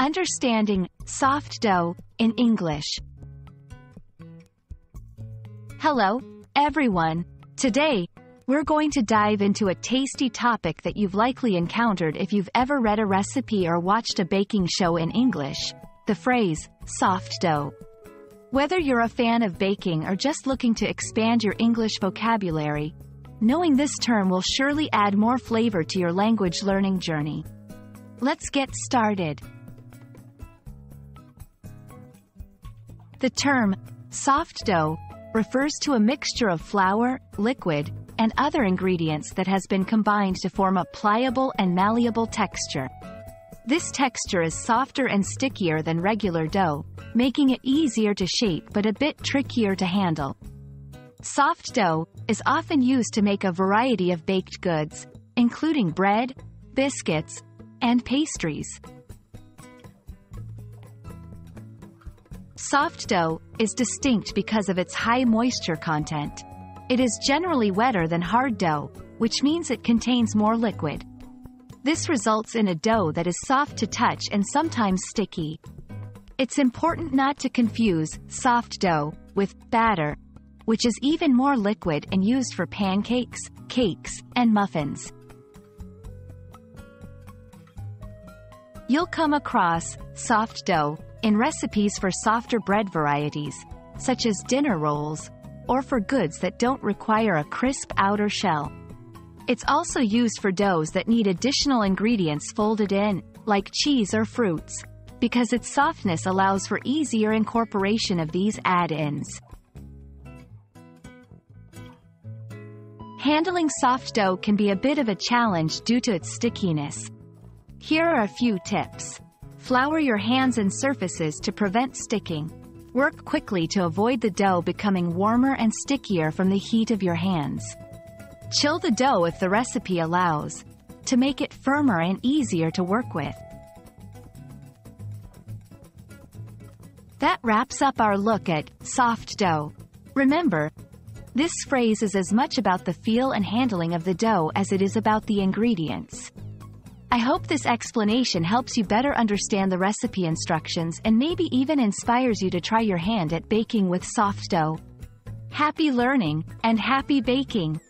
Understanding soft dough in English. Hello, everyone. Today, we're going to dive into a tasty topic that you've likely encountered if you've ever read a recipe or watched a baking show in English: the phrase, soft dough. Whether you're a fan of baking or just looking to expand your English vocabulary, knowing this term will surely add more flavor to your language learning journey. Let's get started. The term, soft dough, refers to a mixture of flour, liquid, and other ingredients that has been combined to form a pliable and malleable texture. This texture is softer and stickier than regular dough, making it easier to shape but a bit trickier to handle. Soft dough is often used to make a variety of baked goods, including bread, biscuits, and pastries. Soft dough is distinct because of its high moisture content. It is generally wetter than hard dough, which means it contains more liquid. This results in a dough that is soft to touch and sometimes sticky. It's important not to confuse soft dough with batter, which is even more liquid and used for pancakes, cakes, and muffins. You'll come across soft dough in recipes for softer bread varieties, such as dinner rolls, or for goods that don't require a crisp outer shell. It's also used for doughs that need additional ingredients folded in, like cheese or fruits, because its softness allows for easier incorporation of these add-ins. Handling soft dough can be a bit of a challenge due to its stickiness. Here are a few tips. Flour your hands and surfaces to prevent sticking. Work quickly to avoid the dough becoming warmer and stickier from the heat of your hands. Chill the dough if the recipe allows, to make it firmer and easier to work with. That wraps up our look at soft dough. Remember, this phrase is as much about the feel and handling of the dough as it is about the ingredients. I hope this explanation helps you better understand the recipe instructions and maybe even inspires you to try your hand at baking with soft dough. Happy learning, and happy baking!